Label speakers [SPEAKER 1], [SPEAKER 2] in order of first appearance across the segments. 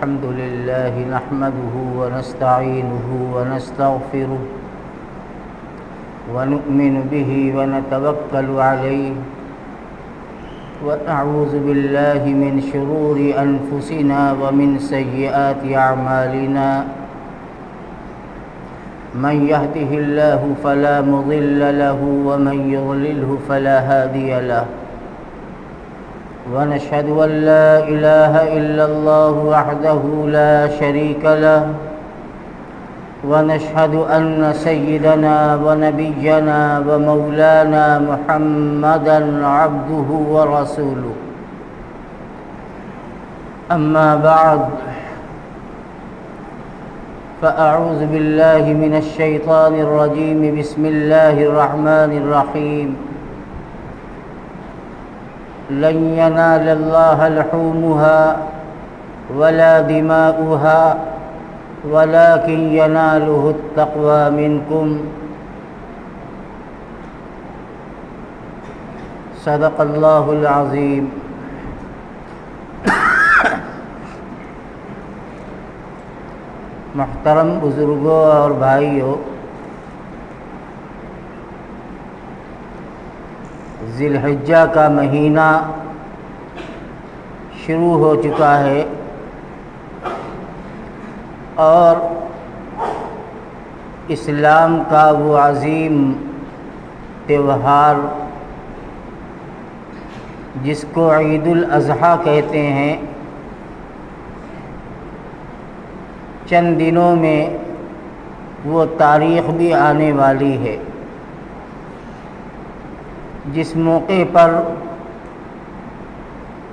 [SPEAKER 1] الحمد لله نحمده ونستعينه ونستغفره ونؤمن به ونتوكل عليه ونعوذ بالله من شرور أنفسنا ومن سيئات أعمالنا من يهده الله فلا مضل له ومن يضلله فلا هادي له ونشهد أن لا إله إلا الله وحده لا شريك له ونشهد أن سيدنا ونبينا ومولانا محمدا عبده ورسوله أما بعد فأعوذ بالله من الشيطان الرجيم بسم الله الرحمن الرحيم لن ينال الله لحومها ولا دماؤها ولكن يناله التقوى منكم صدق الله العظيم. محترم بزرگوں اور بھائیوں، ذی الحجہ کا مہینہ شروع ہو چکا ہے اور اسلام کا وہ عظیم تہوار جس کو عید الاضحیٰ کہتے ہیں، چند دنوں میں وہ تاریخ بھی آنے والی ہے جس موقع پر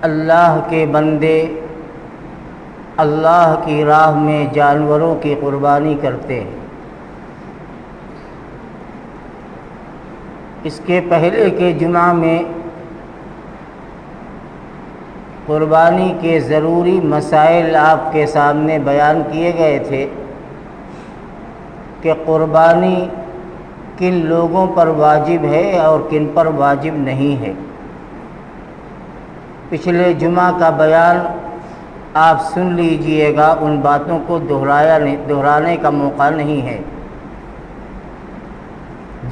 [SPEAKER 1] اللہ کے بندے اللہ کی راہ میں جانوروں کی قربانی کرتے ہیں۔ اس کے پہلے کے جمعہ میں قربانی کے ضروری مسائل آپ کے سامنے بیان کیے گئے تھے کہ قربانی کن لوگوں پر واجب ہے اور کن پر واجب نہیں ہے۔ پچھلے جمعہ کا بیان آپ سن لیجئے گا، ان باتوں کو دہرانے کا موقع نہیں ہے۔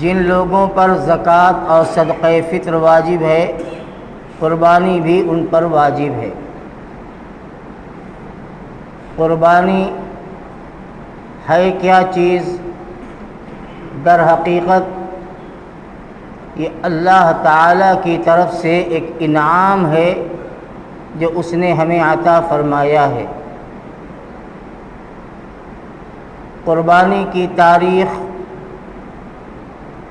[SPEAKER 1] جن لوگوں پر زکوٰۃ اور صدقہ فطر واجب ہے، قربانی بھی ان پر واجب ہے۔ قربانی ہے کیا چیز؟ در حقیقت یہ اللہ تعالیٰ کی طرف سے ایک انعام ہے جو اس نے ہمیں عطا فرمایا ہے۔ قربانی کی تاریخ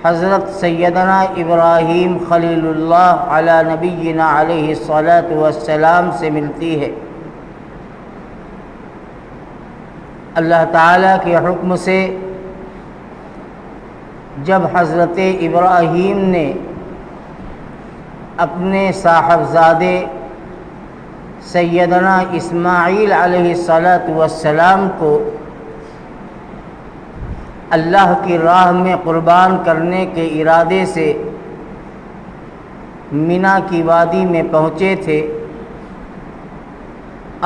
[SPEAKER 1] حضرت سیدنا ابراہیم خلیل اللہ علی نبینا علیہ الصلاۃ والسلام سے ملتی ہے۔ اللہ تعالیٰ کے حکم سے جب حضرت ابراہیم نے اپنے صاحبزادے سیدنا اسماعیل علیہ الصلاۃ والسلام کو اللہ کی راہ میں قربان کرنے کے ارادے سے مینا کی وادی میں پہنچے تھے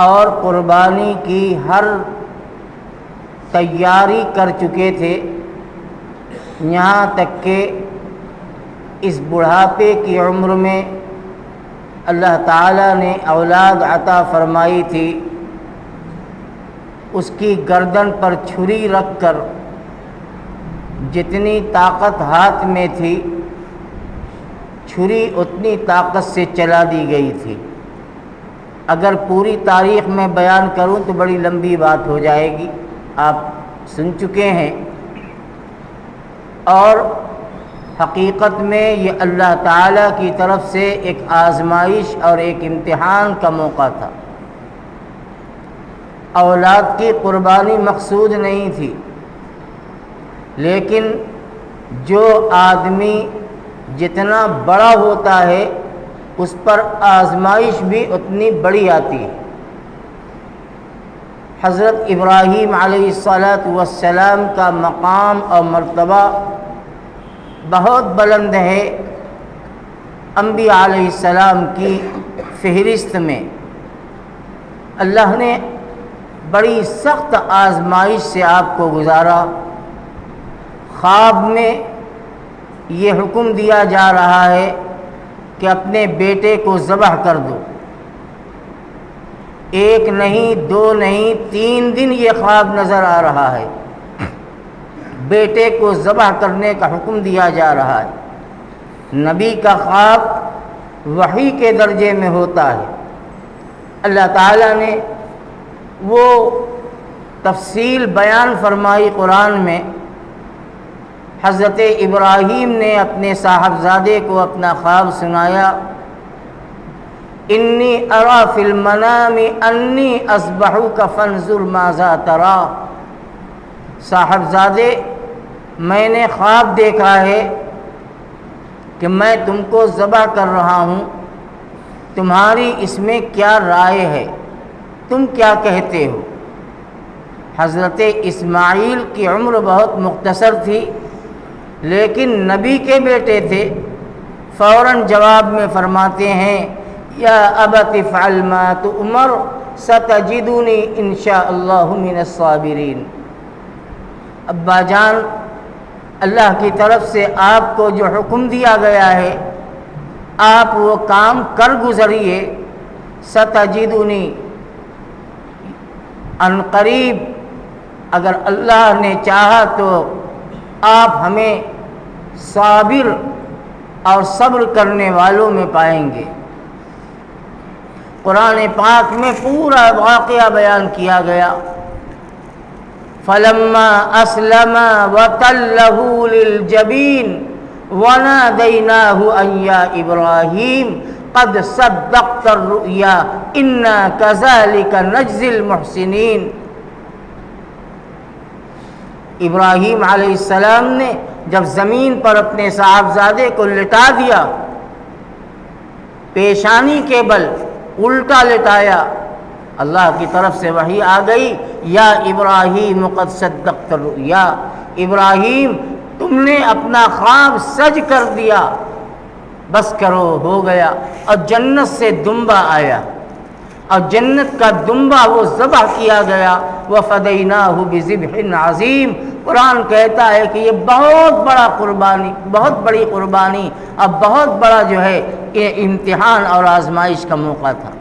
[SPEAKER 1] اور قربانی کی ہر تیاری کر چکے تھے، یہاں تک کہ اس بڑھاپے کی عمر میں اللہ تعالیٰ نے اولاد عطا فرمائی تھی، اس کی گردن پر چھری رکھ کر جتنی طاقت ہاتھ میں تھی چھری اتنی طاقت سے چلا دی گئی تھی۔ اگر پوری تاریخ میں بیان کروں تو بڑی لمبی بات ہو جائے گی، آپ سن چکے ہیں۔ اور حقیقت میں یہ اللہ تعالیٰ کی طرف سے ایک آزمائش اور ایک امتحان کا موقع تھا۔ اولاد کی قربانی مقصود نہیں تھی، لیکن جو آدمی جتنا بڑا ہوتا ہے اس پر آزمائش بھی اتنی بڑی آتی ہے۔ حضرت ابراہیم علیہ الصلاۃ والسلام کا مقام اور مرتبہ بہت بلند ہے۔ انبیاء علیہ السلام کی فہرست میں اللہ نے بڑی سخت آزمائش سے آپ کو گزارا۔ خواب میں یہ حکم دیا جا رہا ہے کہ اپنے بیٹے کو ذبح کر دو۔ ایک نہیں، دو نہیں، 3 دن یہ خواب نظر آ رہا ہے، بیٹے کو ذبح کرنے کا حکم دیا جا رہا ہے۔ نبی کا خواب وحی کے درجے میں ہوتا ہے۔ اللہ تعالیٰ نے وہ تفصیل بیان فرمائی قرآن میں۔ حضرت ابراہیم نے اپنے صاحبزادے کو اپنا خواب سنایا، انی ارا فی المنام انی اذبحک فانظر ماذا تری۔ صاحبزادے، میں نے خواب دیکھا ہے کہ میں تم کو ذبح کر رہا ہوں، تمہاری اس میں کیا رائے ہے، تم کیا کہتے ہو؟ حضرت اسماعیل کی عمر بہت مختصر تھی، لیکن نبی کے بیٹے تھے۔ فوراً جواب میں فرماتے ہیں، یا ابت افعل ما تؤمر ستجدنی انشاء اللہ من الصابرین۔ ابا جان، اللہ کی طرف سے آپ کو جو حکم دیا گیا ہے آپ وہ کام کر گزریے۔ ستجدنی، ان قریب اگر اللہ نے چاہا تو آپ ہمیں صابر اور صبر کرنے والوں میں پائیں گے۔ قرآن پاک میں پورا واقعہ بیان کیا گیا۔ فلما اسلم وتلہ للجبین ونادیناہ ان یا ابراہیم قد صدقت الرؤیا انا کذلک نجزی المحسنین۔ ابراہیم علیہ السلام نے جب زمین پر اپنے صاحبزادے کو لٹا دیا، پیشانی کے بل الٹا لٹایا، اللہ کی طرف سے وحی آ گئی، یا ابراہیم قد صدقت الرؤیا، ابراہیم تم نے اپنا خواب سچ کر دیا، بس کرو، ہو گیا۔ اور جنت سے دمبا آیا، اور جنت کا دمبا وہ ذبح کیا گیا۔ وَفَدَيْنَاهُ بِذِبْحٍ عَظِيمٍ۔ قرآن کہتا ہے کہ یہ بہت بڑا قربانی، بہت بڑی قربانی اور بہت بڑا جو ہے یہ امتحان اور آزمائش کا موقع تھا۔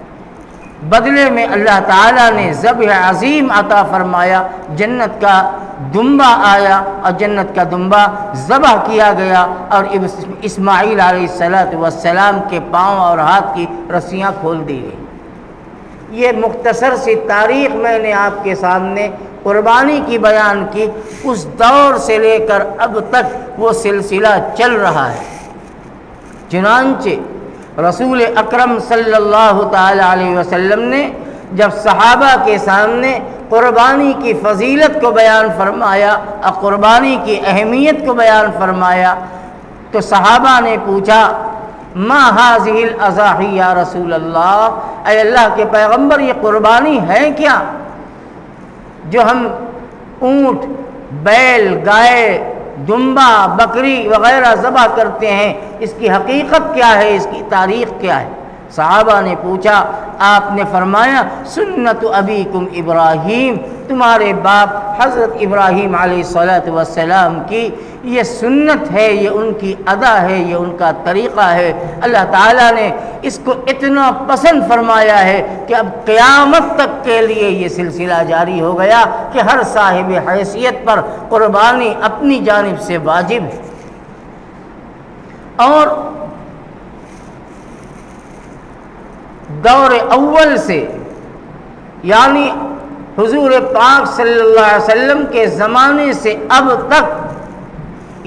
[SPEAKER 1] بدلے میں اللہ تعالیٰ نے ذبح عظیم عطا فرمایا، جنت کا دمبا آیا اور جنت کا دمبا ذبح کیا گیا، اور اسماعیل علیہ السلام کے پاؤں اور ہاتھ کی رسیاں کھول دی گئی۔ یہ مختصر سی تاریخ میں نے آپ کے سامنے قربانی کی بیان کی۔ اس دور سے لے کر اب تک وہ سلسلہ چل رہا ہے۔ چنانچہ رسول اکرم صلی اللہ تعالی علیہ وسلم نے جب صحابہ کے سامنے قربانی کی فضیلت کو بیان فرمایا اور قربانی کی اہمیت کو بیان فرمایا تو صحابہ نے پوچھا، ما هذه الاضاحی یا رسول اللہ، اے اللہ کے پیغمبر یہ قربانی ہے کیا جو ہم اونٹ، بیل، گائے، دمبا، بکری وغیرہ ذبح کرتے ہیں، اس کی حقیقت کیا ہے، اس کی تاریخ کیا ہے؟ صحابہ نے پوچھا، آپ نے فرمایا سنت ابیکم ابراہیم، تمہارے باپ حضرت ابراہیم علیہ السلام کی یہ سنت ہے، یہ ان کی ادا ہے، یہ ان کا طریقہ ہے۔ اللہ تعالیٰ نے اس کو اتنا پسند فرمایا ہے کہ اب قیامت تک کے لیے یہ سلسلہ جاری ہو گیا کہ ہر صاحب حیثیت پر قربانی اپنی جانب سے واجب ہے۔ اور دور اول سے، یعنی حضور پاک صلی اللہ علیہ وسلم کے زمانے سے اب تک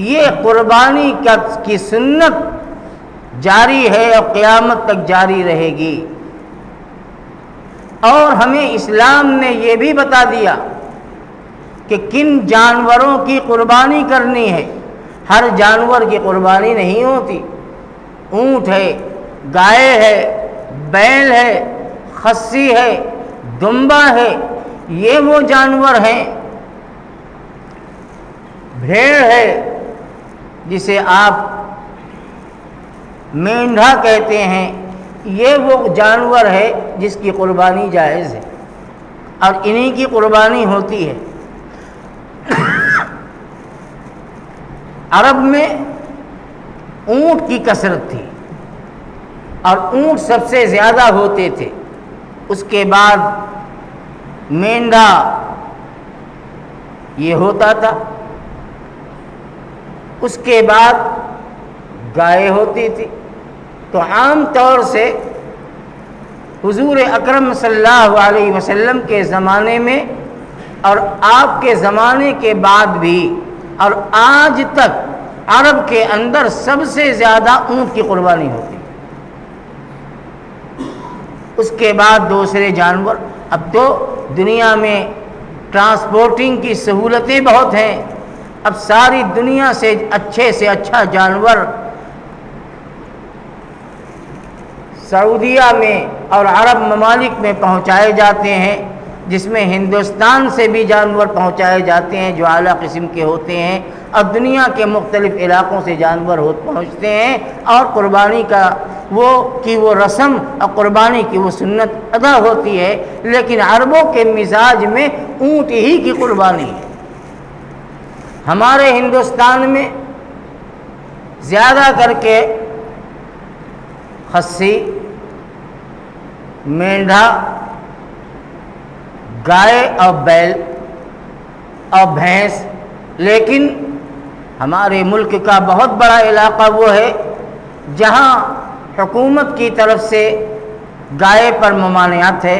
[SPEAKER 1] یہ قربانی کی سنت جاری ہے اور قیامت تک جاری رہے گی۔ اور ہمیں اسلام نے یہ بھی بتا دیا کہ کن جانوروں کی قربانی کرنی ہے۔ ہر جانور کی قربانی نہیں ہوتی۔ اونٹ ہے، گائے ہے، بیل ہے، خصی ہے، دمبا ہے، یہ وہ جانور ہیں۔ بھیڑ ہے جسے آپ مینڈھا کہتے ہیں، یہ وہ جانور ہے جس کی قربانی جائز ہے۔ اور انہی کی قربانی ہوتی ہے۔ عرب میں اونٹ کی کثرت تھی اور اونٹ سب سے زیادہ ہوتے تھے، اس کے بعد مینڈھا یہ ہوتا تھا، اس کے بعد گائے ہوتی تھی۔ تو عام طور سے حضور اکرم صلی اللہ علیہ وسلم کے زمانے میں اور آپ کے زمانے کے بعد بھی اور آج تک عرب کے اندر سب سے زیادہ اونٹ کی قربانی ہوتی ہے، اس کے بعد دوسرے جانور۔ اب تو دنیا میں ٹرانسپورٹنگ کی سہولتیں بہت ہیں، اب ساری دنیا سے اچھا جانور سعودیہ میں اور عرب ممالک میں پہنچائے جاتے ہیں، جس میں ہندوستان سے بھی جانور پہنچائے جاتے ہیں جو اعلیٰ قسم کے ہوتے ہیں، اور دنیا کے مختلف علاقوں سے جانور پہنچتے ہیں، اور قربانی کا وہ رسم اور قربانی کی وہ سنت ادا ہوتی ہے۔ لیکن عربوں کے مزاج میں اونٹ ہی کی قربانی ہے۔ ہمارے ہندوستان میں زیادہ کر کے خصی، مینڈھا، گائے اور بیل اور بھینس، لیکن ہمارے ملک کا بہت بڑا علاقہ وہ ہے جہاں حکومت کی طرف سے گائے پر ممانعت ہے،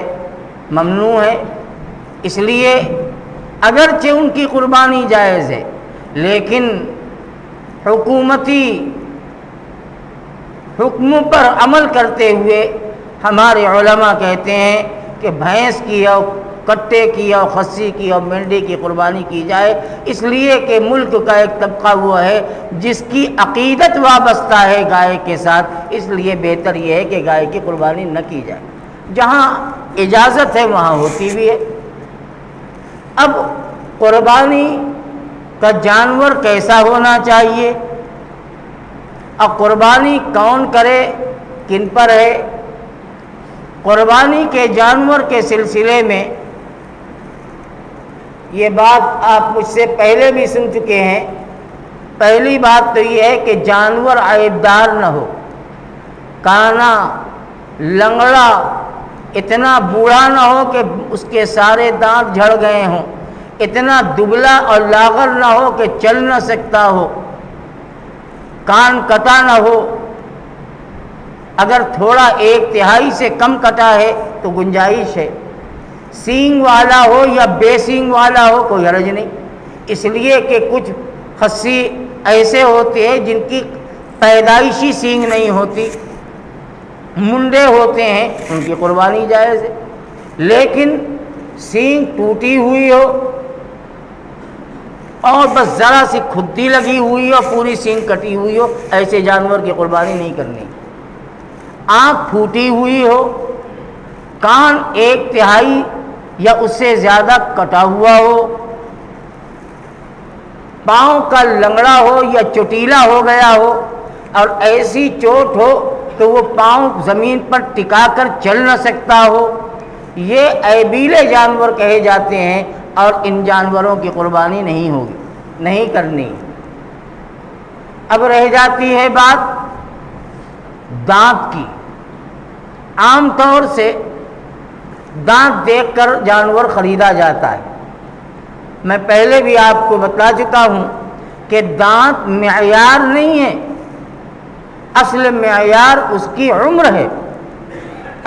[SPEAKER 1] ممنوع ہے، اس لیے اگرچہ ان کی قربانی جائز ہے لیکن حکومتی حکم پر عمل کرتے ہوئے ہمارے علماء کہتے ہیں کہ بھینس کی اور کٹے کی اور خصی کی اور مینڈے کی قربانی کی جائے، اس لیے کہ ملک کا ایک طبقہ وہ ہے جس کی عقیدت وابستہ ہے گائے کے ساتھ، اس لیے بہتر یہ ہے کہ گائے کی قربانی نہ کی جائے۔ جہاں اجازت ہے وہاں ہوتی بھی ہے۔ اب قربانی کا جانور کیسا ہونا چاہیے اور قربانی کون کرے، کن پر ہے؟ قربانی کے جانور کے سلسلے میں یہ بات آپ مجھ سے پہلے بھی سن چکے ہیں۔ پہلی بات تو یہ ہے کہ جانور عیبدار نہ ہو، کانا، لنگڑا، اتنا بوڑھا نہ ہو کہ اس کے سارے دانت جھڑ گئے ہوں، اتنا دبلا اور لاغر نہ ہو کہ چل نہ سکتا ہو، کان کٹا نہ ہو، اگر تھوڑا 1/3 سے کم کٹا ہے تو گنجائش ہے، سینگ والا ہو یا بے سینگ والا ہو کوئی حرج نہیں، اس لیے کہ کچھ خصی ایسے ہوتے ہیں جن کی پیدائشی سینگ نہیں ہوتی، منڈے ہوتے ہیں، ان کی قربانی جائز ہے، لیکن سینگ ٹوٹی ہوئی ہو اور بس ذرا سی کھدی لگی ہوئی ہو، پوری سینگ کٹی ہوئی ہو، ایسے جانور کی قربانی نہیں کرنی۔ آنکھ پھوٹی ہوئی ہو، کان 1/3 یا اس سے زیادہ کٹا ہوا ہو، پاؤں کا لنگڑا ہو یا چوٹیلا ہو گیا ہو اور ایسی چوٹ ہو تو وہ پاؤں زمین پر ٹکا کر چل نہ سکتا ہو، یہ عیبیلے جانور کہے جاتے ہیں، اور ان جانوروں کی قربانی نہیں ہوگی، نہیں کرنی۔ اب رہ جاتی ہے بات دانت کی۔ عام طور سے دانت دیکھ کر جانور خریدا جاتا ہے۔ میں پہلے بھی آپ کو بتا چکا ہوں کہ دانت معیار نہیں ہے، اصل معیار اس کی عمر ہے۔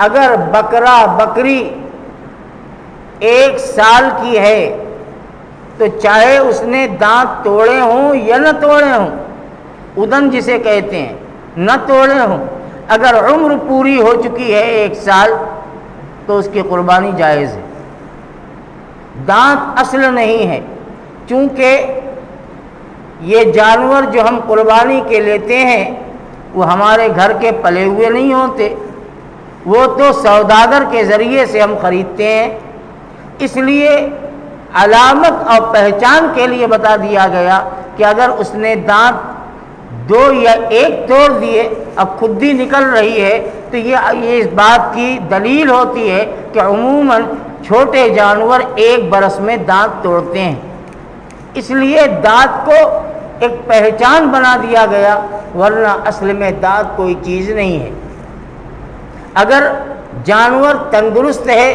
[SPEAKER 1] اگر بکرا بکری 1 سال کی ہے تو چاہے اس نے دانت توڑے ہوں یا نہ توڑے ہوں، ادن جسے کہتے ہیں، نہ توڑے ہوں، اگر عمر پوری ہو چکی ہے 1 سال تو اس کی قربانی جائز ہے۔ دانت اصل نہیں ہے، چونکہ یہ جانور جو ہم قربانی کے لیتے ہیں وہ ہمارے گھر کے پلے ہوئے نہیں ہوتے، وہ تو سوداگر کے ذریعے سے ہم خریدتے ہیں، اس لیے علامت اور پہچان کے لیے بتا دیا گیا کہ اگر اس نے دانت 2 یا 1 توڑ دیے اب کھدی نکل رہی ہے تو یہ اس بات کی دلیل ہوتی ہے کہ عموماً چھوٹے جانور 1 برس میں دانت توڑتے ہیں، اس لیے دانت کو ایک پہچان بنا دیا گیا، ورنہ اصل میں دانت کوئی چیز نہیں ہے۔ اگر جانور تندرست ہے،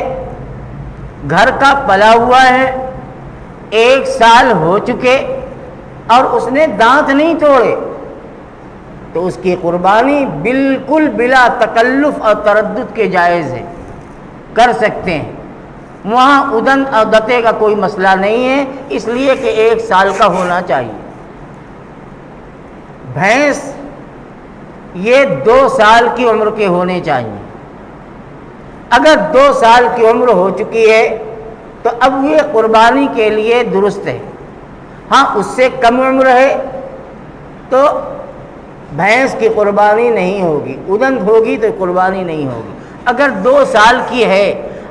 [SPEAKER 1] گھر کا پلا ہوا ہے، 1 سال ہو چکے اور اس نے دانت نہیں توڑے، تو اس کی قربانی بالکل بلا تکلف اور تردد کے جائز ہے، کر سکتے ہیں۔ وہاں ادن اور دتے کا کوئی مسئلہ نہیں ہے، اس لیے کہ 1 سال کا ہونا چاہیے۔ بھینس یہ 2 سال کی عمر کے ہونے چاہیے۔ اگر 2 سال کی عمر ہو چکی ہے تو اب یہ قربانی کے لیے درست ہے۔ ہاں اس سے کم عمر ہے تو بھینس کی قربانی نہیں ہوگی، ادنت ہوگی تو قربانی نہیں ہوگی۔ اگر 2 سال کی ہے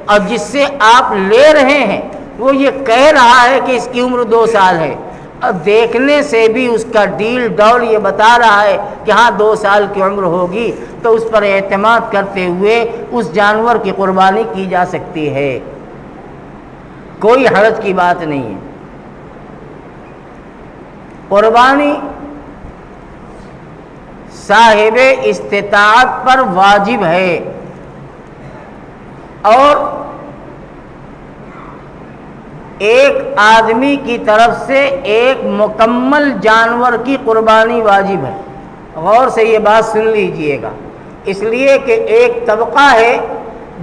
[SPEAKER 1] اور جس سے آپ لے رہے ہیں وہ یہ کہہ رہا ہے کہ اس کی عمر 2 سال ہے، اور دیکھنے سے بھی اس کا ڈیل ڈول یہ بتا رہا ہے کہ ہاں 2 سال کی عمر ہوگی، تو اس پر اعتماد کرتے ہوئے اس جانور کی قربانی کی جا سکتی ہے، کوئی حرج کی بات نہیں ہے۔ قربانی صاحب استطاعت پر واجب ہے، اور ایک آدمی کی طرف سے ایک مکمل جانور کی قربانی واجب ہے۔ غور سے یہ بات سن لیجئے گا، اس لیے کہ ایک طبقہ ہے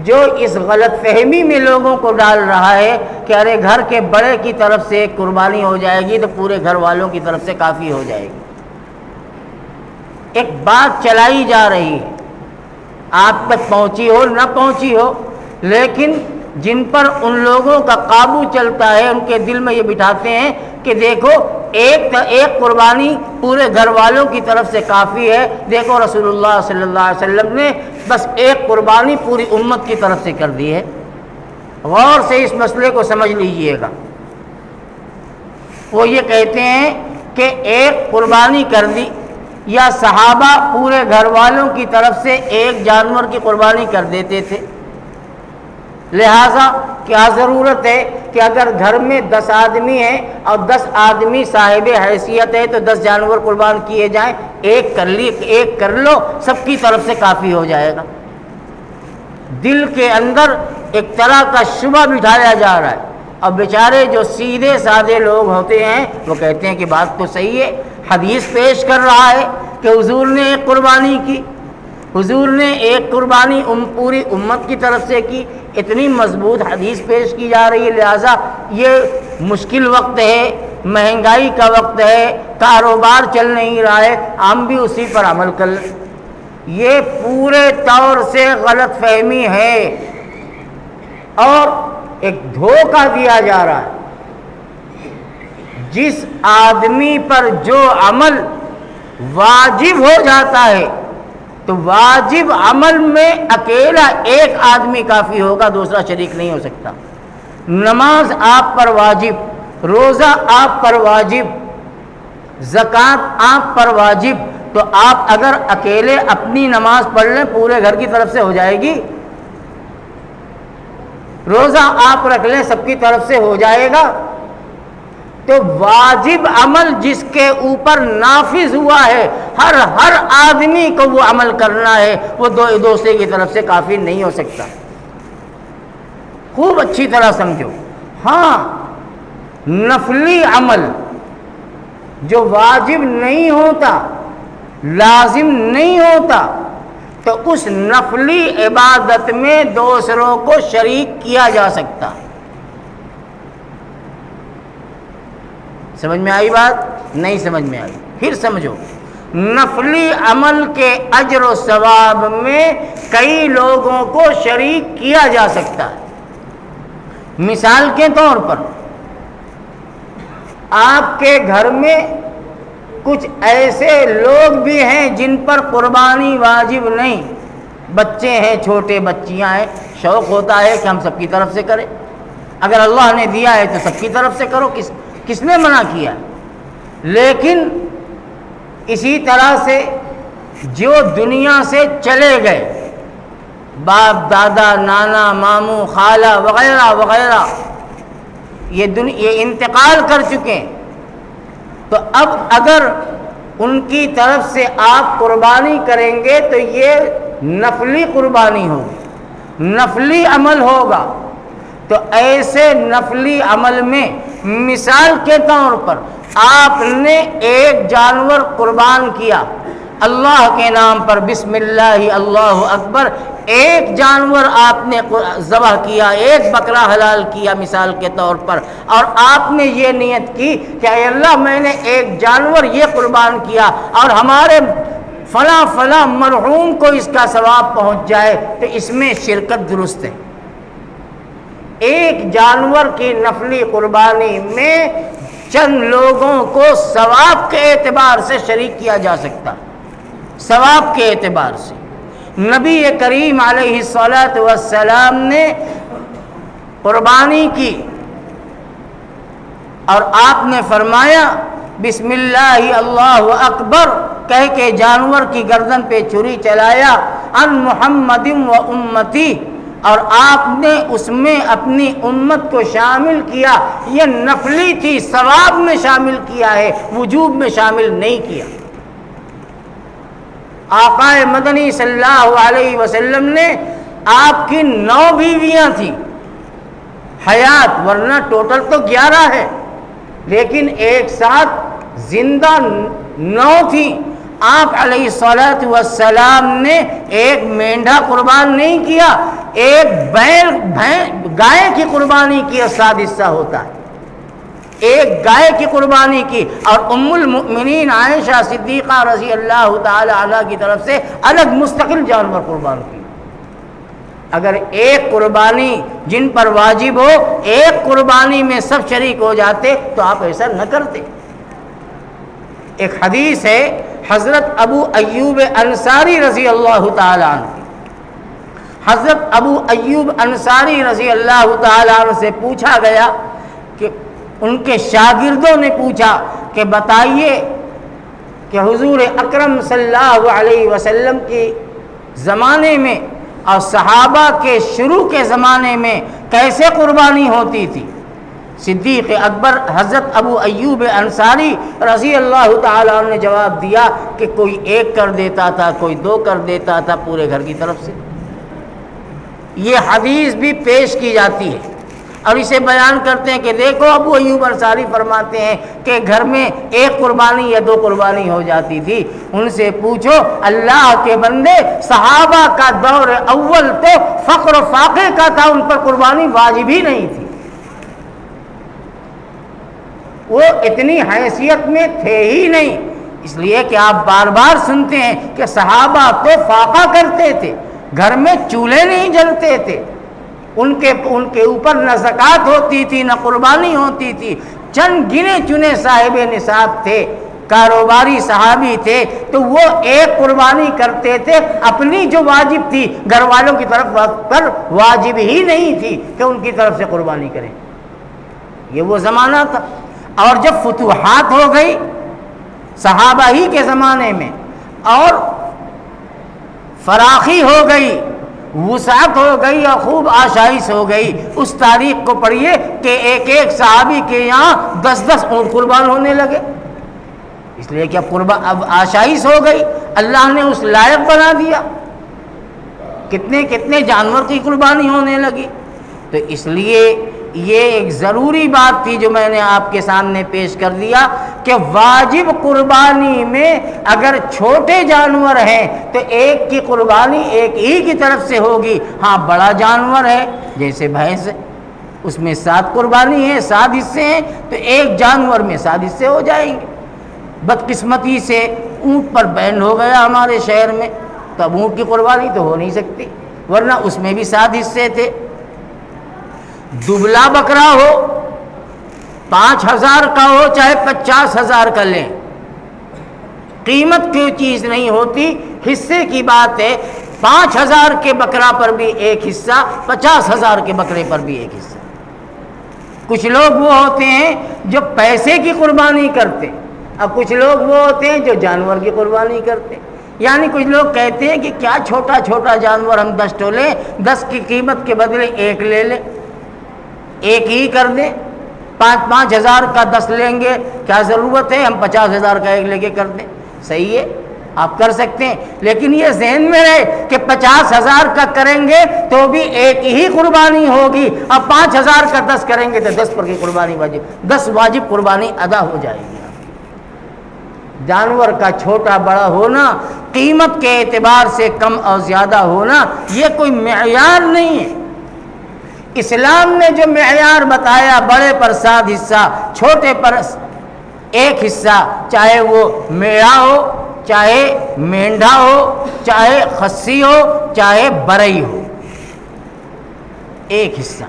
[SPEAKER 1] جو اس غلط فہمی میں لوگوں کو ڈال رہا ہے کہ ارے گھر کے بڑے کی طرف سے ایک قربانی ہو جائے گی تو پورے گھر والوں کی طرف سے کافی ہو جائے گی۔ ایک بات چلائی جا رہی ہے، آپ تک پہنچی ہو نہ پہنچی ہو، لیکن جن پر ان لوگوں کا قابو چلتا ہے ان کے دل میں یہ بٹھاتے ہیں کہ دیکھو ایک قربانی پورے گھر والوں کی طرف سے کافی ہے، دیکھو رسول اللہ صلی اللہ علیہ وسلم نے بس ایک قربانی پوری امت کی طرف سے کر دی ہے۔ غور سے اس مسئلے کو سمجھ لیجئے گا۔ وہ یہ کہتے ہیں کہ ایک قربانی کر دی، یا صحابہ پورے گھر والوں کی طرف سے ایک جانور کی قربانی کر دیتے تھے، لہٰذا کیا ضرورت ہے کہ اگر گھر میں 10 آدمی ہیں اور 10 آدمی صاحب حیثیت ہے تو 10 جانور قربان کیے جائیں، ایک کر لو، سب کی طرف سے کافی ہو جائے گا۔ دل کے اندر ایک طرح کا شبہ بٹھایا جا رہا ہے، اور بیچارے جو سیدھے سادے لوگ ہوتے ہیں وہ کہتے ہیں کہ بات تو صحیح ہے، حدیث پیش کر رہا ہے کہ حضور نے ایک قربانی کی، حضور نے ایک قربانی پوری امت کی طرف سے کی، اتنی مضبوط حدیث پیش کی جا رہی ہے، لہٰذا یہ مشکل وقت ہے، مہنگائی کا وقت ہے، کاروبار چل نہیں رہا ہے، ہم بھی اسی پر عمل کر لیں۔ یہ پورے طور سے غلط فہمی ہے اور ایک دھوکہ دیا جا رہا ہے۔ جس آدمی پر جو عمل واجب ہو جاتا ہے تو واجب عمل میں اکیلا ایک آدمی کافی ہوگا، دوسرا شریک نہیں ہو سکتا۔ نماز آپ پر واجب، روزہ آپ پر واجب، زکوٰۃ آپ پر واجب، تو آپ اگر اکیلے اپنی نماز پڑھ لیں پورے گھر کی طرف سے ہو جائے گی، روزہ آپ رکھ لیں سب کی طرف سے ہو جائے گا۔ تو واجب عمل جس کے اوپر نافذ ہوا ہے، ہر آدمی کو وہ عمل کرنا ہے، وہ دوسرے کی طرف سے کافی نہیں ہو سکتا۔ خوب اچھی طرح سمجھو۔ ہاں نفلی عمل جو واجب نہیں ہوتا، لازم نہیں ہوتا، تو اس نفلی عبادت میں دوسروں کو شریک کیا جا سکتا ہے۔ سمجھ میں آئی بات؟ نہیں سمجھ میں آئی؟ پھر سمجھو، نفلی عمل کے اجر و ثواب میں کئی لوگوں کو شریک کیا جا سکتا ہے۔ مثال کے طور پر آپ کے گھر میں کچھ ایسے لوگ بھی ہیں جن پر قربانی واجب نہیں، بچے ہیں، چھوٹے بچیاں ہیں، شوق ہوتا ہے کہ ہم سب کی طرف سے کریں، اگر اللہ نے دیا ہے تو سب کی طرف سے کرو، کس نے منع کیا؟ لیکن اسی طرح سے جو دنیا سے چلے گئے باپ دادا نانا ماموں خالہ وغیرہ وغیرہ یہ انتقال کر چکے ہیں، تو اب اگر ان کی طرف سے آپ قربانی کریں گے تو یہ نفلی قربانی ہوگی، نفلی عمل ہوگا۔ تو ایسے نفلی عمل میں مثال کے طور پر آپ نے ایک جانور قربان کیا اللہ کے نام پر، بسم اللہ اللہ اکبر، ایک جانور آپ نے ذبح کیا، ایک بکرا حلال کیا مثال کے طور پر، اور آپ نے یہ نیت کی کہ اے اللہ میں نے ایک جانور یہ قربان کیا اور ہمارے فلاں فلاں مرحوم کو اس کا ثواب پہنچ جائے، تو اس میں شرکت درست ہے۔ ایک جانور کی نفلی قربانی میں چند لوگوں کو ثواب کے اعتبار سے شریک کیا جا سکتا، ثواب کے اعتبار سے۔ نبی کریم علیہ الصلاۃ والسلام نے قربانی کی اور آپ نے فرمایا بسم اللہ اللہ اکبر کہہ کے جانور کی گردن پہ چھری چلایا، ان محمد و امتی، اور آپ نے اس میں اپنی امت کو شامل کیا۔ یہ نفلی تھی، ثواب میں شامل کیا ہے، وجوب میں شامل نہیں کیا۔ آقا مدنی صلی اللہ علیہ وسلم نے، آپ کی 9 بیویاں تھیں حیات، ورنہ ٹوٹل تو 11 ہے، لیکن ایک ساتھ زندہ 9 تھیں۔ آپ علیہ الصلاۃ والسلام نے ایک مینڈھا قربان نہیں کیا، ایک گائے کی قربانی کی، 7 حصہ ہوتا ہے، ایک گائے کی قربانی کی، اور ام المؤمنین عائشہ صدیقہ رضی اللہ تعالی عنہ کی طرف سے الگ مستقل جانور قربان کی۔ اگر ایک قربانی جن پر واجب ہو، ایک قربانی میں سب شریک ہو جاتے تو آپ ایسا نہ کرتے۔ ایک حدیث ہے حضرت ابو ایوب انصاری رضی اللہ تعالی عنہ، حضرت ابو ایوب انصاری رضی اللہ تعالی عنہ سے پوچھا گیا کہ ان کے شاگردوں نے پوچھا کہ بتائیے کہ حضور اکرم صلی اللہ علیہ وسلم کے زمانے میں اور صحابہ کے شروع کے زمانے میں کیسے قربانی ہوتی تھی؟ صدیق اکبر حضرت ابو ایوب انصاری رضی اللہ تعالیٰ عنہ نے جواب دیا کہ کوئی 1 کر دیتا تھا، کوئی 2 کر دیتا تھا پورے گھر کی طرف سے۔ یہ حدیث بھی پیش کی جاتی ہے اور اسے بیان کرتے ہیں کہ دیکھو ابو ایوب انصاری فرماتے ہیں کہ گھر میں 1 قربانی یا 2 قربانی ہو جاتی تھی۔ ان سے پوچھو اللہ کے بندے، صحابہ کا دور اول تو فقر و فاقے کا تھا، ان پر قربانی واجب ہی نہیں تھی، وہ اتنی حیثیت میں تھے ہی نہیں، اس لیے کہ آپ بار بار سنتے ہیں کہ صحابہ تو فاقہ کرتے تھے، گھر میں چولہے نہیں جلتے تھے، ان کے اوپر نہ زکوٰۃ ہوتی تھی نہ قربانی ہوتی تھی، چند گنے چنے صاحب نصاب تھے، کاروباری صحابی تھے، تو وہ 1 قربانی کرتے تھے، اپنی جو واجب تھی گھر والوں کی طرف پر واجب ہی نہیں تھی کہ ان کی طرف سے قربانی کریں۔ یہ وہ زمانہ تھا۔ اور جب فتوحات ہو گئی صحابہ ہی کے زمانے میں اور فراخی ہو گئی، وسعت ہو گئی اور خوب آشائش ہو گئی، اس تاریخ کو پڑھیے کہ ایک صحابی کے یہاں 10 اونٹ قربان ہونے لگے، اس لیے کہ اب آشائش ہو گئی، اللہ نے اس لائق بنا دیا، کتنے جانور کی قربانی ہونے لگی۔ تو اس لیے یہ ایک ضروری بات تھی جو میں نے آپ کے سامنے پیش کر دیا کہ واجب قربانی میں اگر چھوٹے جانور ہیں تو ایک کی قربانی ایک ہی کی طرف سے ہوگی، ہاں بڑا جانور ہے جیسے بھینس، اس میں 7 قربانی ہے، 7 حصے ہیں، تو ایک جانور میں 7 حصے ہو جائیں گے۔ بدقسمتی سے اونٹ پر بین ہو گیا ہمارے شہر میں، تو اب اونٹ کی قربانی تو ہو نہیں سکتی، ورنہ اس میں بھی 7 حصے تھے۔ دبلا بکرا ہو، 5000 کا ہو چاہے 50,000 کا لیں، قیمت کی چیز نہیں ہوتی، حصے کی بات ہے۔ 5000 کے بکرا پر بھی ایک حصہ، 50,000 کے بکرے پر بھی ایک حصہ۔ کچھ لوگ وہ ہوتے ہیں جو پیسے کی قربانی کرتے، اور کچھ لوگ وہ ہوتے ہیں جو جانور کی قربانی کرتے۔ یعنی کچھ لوگ کہتے ہیں کہ کیا چھوٹا چھوٹا جانور ہم 10 تولیں، 10 کی قیمت کے بدلے 1 لے لیں، 1 ہی کر دیں، 5-5 ہزار کا 10 لیں گے، کیا ضرورت ہے ہم 50 ہزار کا 1 لے کے کر دیں؟ صحیح ہے، آپ کر سکتے ہیں، لیکن یہ ذہن میں رہے کہ 50 ہزار کا کریں گے تو بھی 1 ہی قربانی ہوگی، اب 5 ہزار کا 10 کریں گے تو 10 پر کی قربانی واجب، 10 واجب قربانی ادا ہو جائے گی۔ جانور کا چھوٹا بڑا ہونا، قیمت کے اعتبار سے کم اور زیادہ ہونا، یہ کوئی معیار نہیں ہے۔ اسلام نے جو معیار بتایا، بڑے پر 7 حصہ، چھوٹے پر 1 حصہ، چاہے وہ میڑا ہو، چاہے مینڈھا ہو، چاہے خصی ہو، چاہے برئی ہو، 1 حصہ،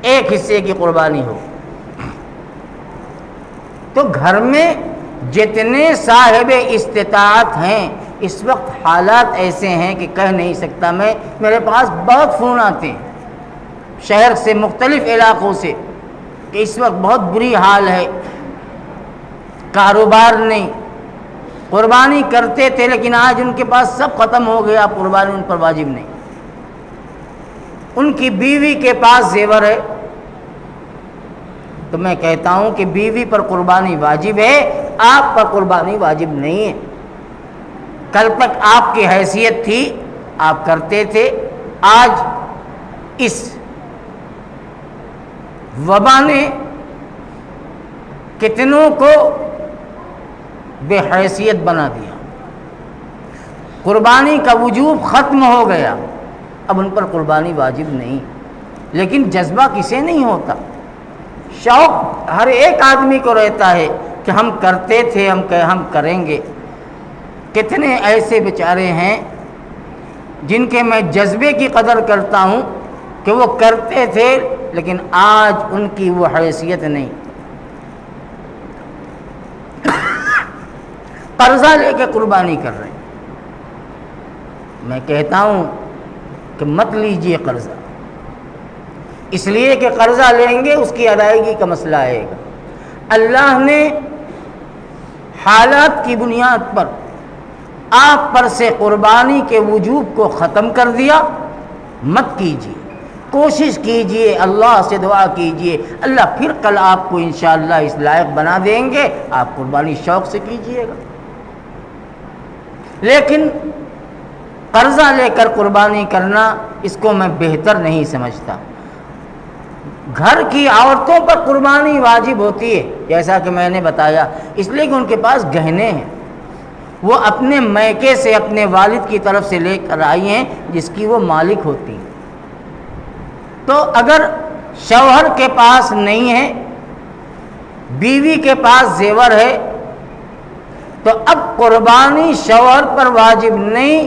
[SPEAKER 1] 1 حصے کی قربانی ہو۔ تو گھر میں جتنے صاحب استطاعت ہیں، اس وقت حالات ایسے ہیں کہ کہہ نہیں سکتا میں، میرے پاس بہت فون آتے ہیں شہر سے، مختلف علاقوں سے، کہ اس وقت بہت بری حال ہے، کاروبار نہیں، قربانی کرتے تھے لیکن آج ان کے پاس سب ختم ہو گیا، قربانی ان پر واجب نہیں۔ ان کی بیوی کے پاس زیور ہے، تو میں کہتا ہوں کہ بیوی پر قربانی واجب ہے، آپ پر قربانی واجب نہیں ہے۔ کل تک آپ کی حیثیت تھی، آپ کرتے تھے، آج اس وبا نے کتنوں کو بے حیثیت بنا دیا، قربانی کا وجوب ختم ہو گیا، اب ان پر قربانی واجب نہیں۔ لیکن جذبہ کسے نہیں ہوتا؟ شوق ہر ایک آدمی کو رہتا ہے کہ ہم کرتے تھے، ہم کریں گے۔ کتنے ایسے بیچارے ہیں جن کے میں جذبے کی قدر کرتا ہوں کہ وہ کرتے تھے لیکن آج ان کی وہ حیثیت نہیں، قرضہ لے کے قربانی کر رہے ہیں۔ میں کہتا ہوں کہ مت لیجئے قرضہ، اس لیے کہ قرضہ لیں گے اس کی ادائیگی کا مسئلہ آئے گا۔ اللہ نے حالات کی بنیاد پر آپ پر سے قربانی کے وجوب کو ختم کر دیا، مت کیجیے، کوشش کیجیے، اللہ سے دعا کیجیے، اللہ پھر کل آپ کو انشاءاللہ اس لائق بنا دیں گے، آپ قربانی شوق سے کیجیے گا۔ لیکن قرضہ لے کر قربانی کرنا، اس کو میں بہتر نہیں سمجھتا۔ گھر کی عورتوں پر قربانی واجب ہوتی ہے، جیسا کہ میں نے بتایا، اس لیے کہ ان کے پاس گہنے ہیں، وہ اپنے میکے سے، اپنے والد کی طرف سے لے کر آئی ہیں جس کی وہ مالک ہوتی ہیں۔ تو اگر شوہر کے پاس نہیں ہے، بیوی کے پاس زیور ہے، تو اب قربانی شوہر پر واجب نہیں،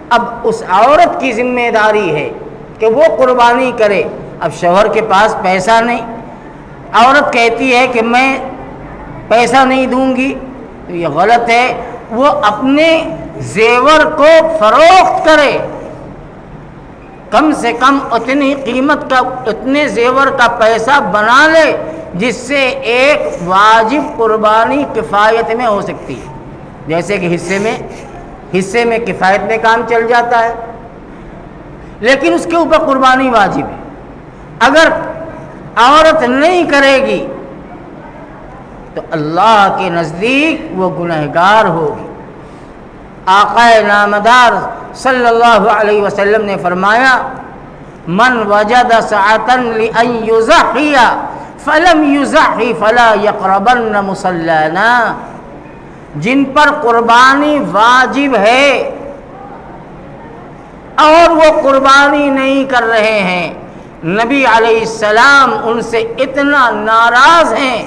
[SPEAKER 1] اب اس عورت کی ذمہ داری ہے کہ وہ قربانی کرے۔ اب شوہر کے پاس پیسہ نہیں، عورت کہتی ہے کہ میں پیسہ نہیں دوں گی، تو یہ غلط ہے۔ وہ اپنے زیور کو فروخت کرے، کم سے کم اتنی قیمت کا، اتنے زیور کا پیسہ بنا لے جس سے ایک واجب قربانی کفایت میں ہو سکتی ہے، جیسے کہ حصے میں کفایت میں کام چل جاتا ہے، لیکن اس کے اوپر قربانی واجب ہے۔ اگر عورت نہیں کرے گی تو اللہ کے نزدیک وہ گنہگار ہوگی۔ آقا نامدار صلی اللہ علیہ وسلم نے فرمایا، من وجد سعة لأن يضحي فلم يضحي فلا يقربن مصلانا، جن پر قربانی واجب ہے اور وہ قربانی نہیں کر رہے ہیں، نبی علیہ السلام ان سے اتنا ناراض ہیں،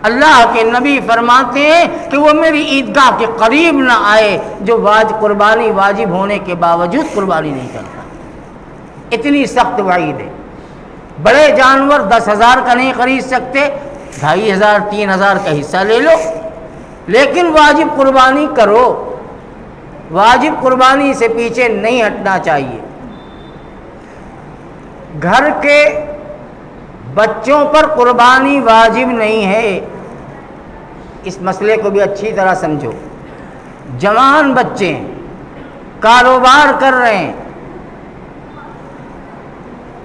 [SPEAKER 1] اللہ کے نبی فرماتے ہیں کہ وہ میری عیدگاہ کے قریب نہ آئے جو قربانی واجب ہونے کے باوجود قربانی نہیں کرتا۔ اتنی سخت وعید ہے۔ بڑے جانور 10,000 کا نہیں خرید سکتے، 2,500 3,000 کا حصہ لے لو، لیکن واجب قربانی کرو، واجب قربانی سے پیچھے نہیں ہٹنا چاہیے۔ گھر کے بچوں پر قربانی واجب نہیں ہے، اس مسئلے کو بھی اچھی طرح سمجھو۔ جوان بچے ہیں، کاروبار کر رہے ہیں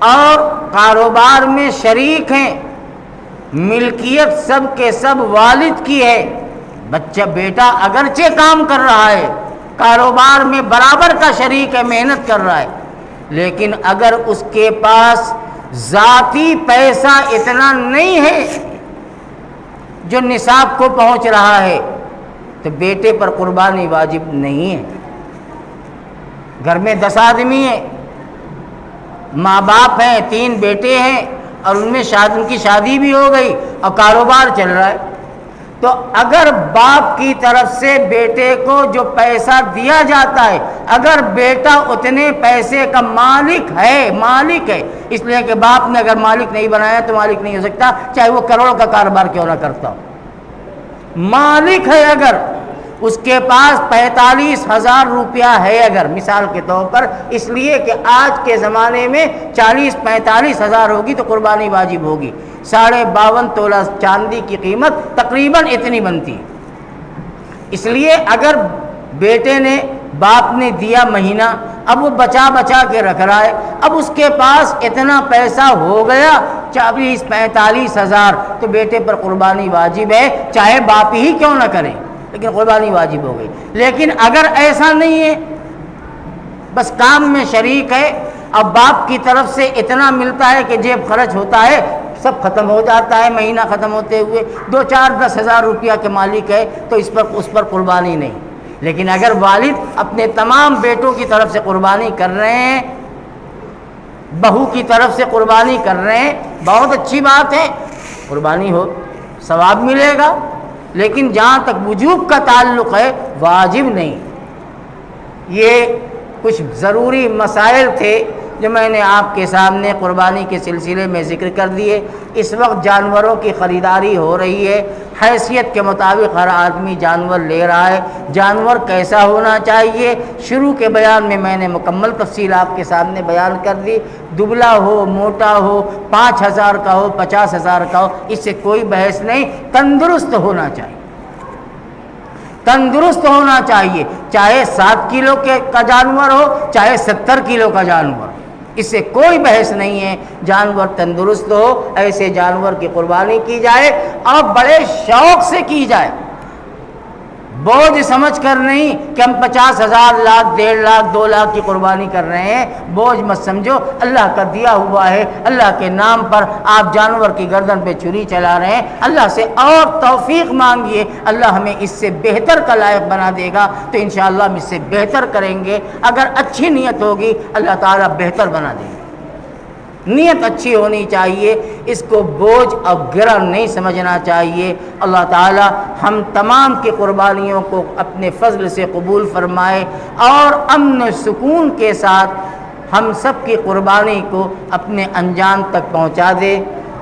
[SPEAKER 1] اور کاروبار میں شریک ہیں، ملکیت سب کے سب والد کی ہے، بچہ بیٹا اگرچہ کام کر رہا ہے، کاروبار میں برابر کا شریک ہے، محنت کر رہا ہے، لیکن اگر اس کے پاس ذاتی پیسہ اتنا نہیں ہے جو نصاب کو پہنچ رہا ہے تو بیٹے پر قربانی واجب نہیں ہے۔ گھر میں 10 آدمی ہیں، ماں باپ ہیں، 3 بیٹے ہیں اور ان کی شادی بھی ہو گئی اور کاروبار چل رہا ہے، تو اگر باپ کی طرف سے بیٹے کو جو پیسہ دیا جاتا ہے، اگر بیٹا اتنے پیسے کا مالک ہے، اس لیے کہ باپ نے اگر مالک نہیں بنایا تو مالک نہیں ہو سکتا، چاہے وہ کروڑ کا کاروبار کیوں نہ کرتا ہو، مالک ہے اگر اس کے پاس 45,000 روپیہ ہے اگر، مثال کے طور پر، اس لیے کہ آج کے زمانے میں 40-45,000 ہوگی تو قربانی واجب ہوگی، 52.5 تولہ چاندی کی قیمت تقریباً اتنی بنتی ہے، اس لیے اگر بیٹے نے باپ نے دیا مہینہ، اب وہ بچا کے رکھ رہا ہے، اب اس کے پاس اتنا پیسہ ہو گیا 40-45,000 تو بیٹے پر قربانی واجب ہے، چاہے باپ ہی کیوں نہ کرے، لیکن قربانی واجب ہو گئی۔ لیکن اگر ایسا نہیں ہے، بس کام میں شریک ہے، اب باپ کی طرف سے اتنا ملتا ہے کہ جیب خرچ ہوتا ہے، سب ختم ہو جاتا ہے مہینہ ختم ہوتے ہوئے، 2-4-10,000 روپیہ کے مالک ہے تو اس پر قربانی نہیں۔ لیکن اگر والد اپنے تمام بیٹوں کی طرف سے قربانی کر رہے ہیں، بہو کی طرف سے قربانی کر رہے ہیں، بہت اچھی بات ہے، قربانی ہو، ثواب ملے گا، لیکن جہاں تک وجوب کا تعلق ہے واجب نہیں۔ یہ کچھ ضروری مسائل تھے جو میں نے آپ کے سامنے قربانی کے سلسلے میں ذکر کر دیے۔ اس وقت جانوروں کی خریداری ہو رہی ہے، حیثیت کے مطابق ہر آدمی جانور لے رہا ہے، جانور کیسا ہونا چاہیے، شروع کے بیان میں میں نے مکمل تفصیل آپ کے سامنے بیان کر دی، دبلا ہو، موٹا ہو، 5,000 کا ہو، 50,000 کا ہو، اس سے کوئی بحث نہیں، تندرست ہونا چاہیے، تندرست ہونا چاہیے، چاہے 7 کلو کا جانور ہو، چاہے 70 کلو کا جانور ہو، اس سے کوئی بحث نہیں ہے، جانور تندرست ہو، ایسے جانور کی قربانی کی جائے اور بڑے شوق سے کی جائے، بوجھ سمجھ کر نہیں کہ ہم 50,000 لاکھ 1.5 لاکھ 2 لاکھ کی قربانی کر رہے ہیں، بوجھ مت سمجھو، اللہ کا دیا ہوا ہے، اللہ کے نام پر آپ جانور کی گردن پہ چھری چلا رہے ہیں، اللہ سے اور توفیق مانگیے، اللہ ہمیں اس سے بہتر کا لائق بنا دے گا تو انشاءاللہ ہم اس سے بہتر کریں گے، اگر اچھی نیت ہوگی اللہ تعالیٰ بہتر بنا دے گا، نیت اچھی ہونی چاہیے، اس کو بوجھ اور گرہ نہیں سمجھنا چاہیے۔ اللہ تعالی ہم تمام کی قربانیوں کو اپنے فضل سے قبول فرمائے اور امن و سکون کے ساتھ ہم سب کی قربانی کو اپنے انجام تک پہنچا دے۔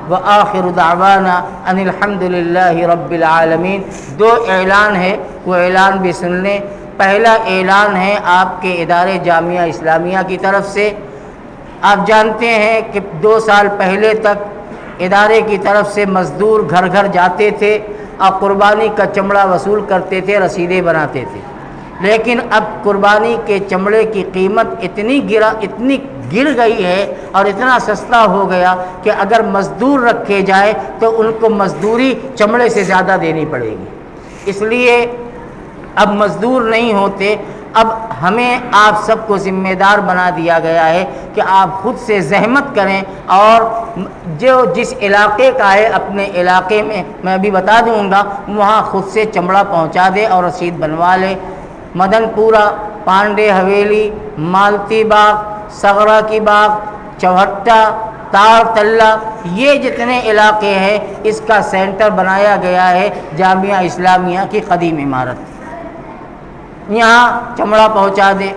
[SPEAKER 1] وآخر دعوانا ان الحمد للہ رب العالمین۔ 2 اعلان ہے، وہ اعلان بھی سن لیں۔ پہلا اعلان ہے آپ کے ادارے جامعہ اسلامیہ کی طرف سے، آپ جانتے ہیں کہ 2 سال پہلے تک ادارے کی طرف سے مزدور گھر گھر جاتے تھے اور قربانی کا چمڑا وصول کرتے تھے، رسیدیں بناتے تھے، لیکن اب قربانی کے چمڑے کی قیمت اتنی گر گئی ہے اور اتنا سستا ہو گیا کہ اگر مزدور رکھے جائے تو ان کو مزدوری چمڑے سے زیادہ دینی پڑے گی، اس لیے اب مزدور نہیں ہوتے۔ اب ہمیں آپ سب کو ذمہ دار بنا دیا گیا ہے کہ آپ خود سے زحمت کریں اور جو جس علاقے کا ہے اپنے علاقے میں ابھی بتا دوں گا، وہاں خود سے چمڑا پہنچا دے اور رسید بنوا لے۔ مدن پورہ، پانڈے حویلی، مالتی باغ، سغرا کی باغ، چوہٹہ، تاڑ تلہ، یہ جتنے علاقے ہیں اس کا سینٹر بنایا گیا ہے جامعہ اسلامیہ کی قدیم عمارت، یہاں چمڑا پہنچا دے۔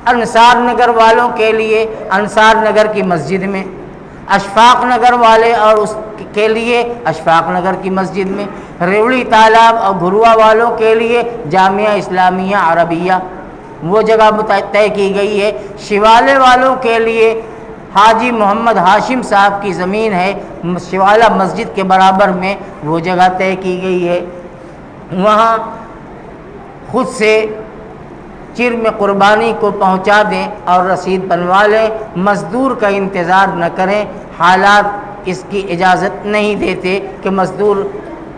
[SPEAKER 1] انصار نگر والوں کے لیے انصار نگر کی مسجد میں، اشفاق نگر والے اور اس کے لیے اشفاق نگر کی مسجد میں، ریوڑی تالاب اور گھروا والوں کے لیے جامعہ اسلامیہ عربیہ وہ جگہ طے کی گئی ہے۔ شوالے والوں کے لیے حاجی محمد ہاشم صاحب کی زمین ہے شوالہ مسجد کے برابر میں، وہ جگہ طے کی گئی ہے، وہاں خود سے چر میں قربانی کو پہنچا دیں اور رسید بنوا لیں، مزدور کا انتظار نہ کریں۔ حالات اس کی اجازت نہیں دیتے کہ مزدور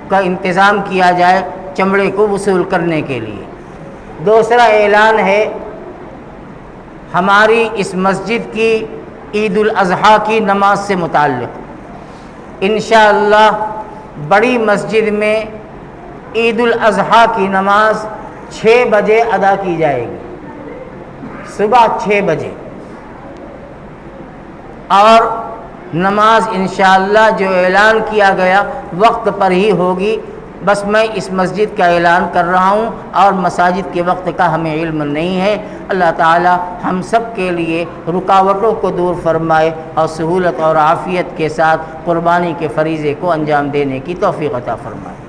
[SPEAKER 1] کا انتظام کیا جائے چمڑے کو وصول کرنے کے لیے۔ دوسرا اعلان ہے ہماری اس مسجد کی عید الاضحیٰ کی نماز سے متعلق۔ انشاءاللہ بڑی مسجد میں عید الاضحیٰ کی نماز 6 بجے ادا کی جائے گی، صبح 6 بجے، اور نماز انشاءاللہ جو اعلان کیا گیا وقت پر ہی ہوگی۔ بس میں اس مسجد کا اعلان کر رہا ہوں اور مساجد کے وقت کا ہمیں علم نہیں ہے۔ اللہ تعالی ہم سب کے لیے رکاوٹوں کو دور فرمائے اور سہولت اور عافیت کے ساتھ قربانی کے فریضے کو انجام دینے کی توفیق عطا فرمائے۔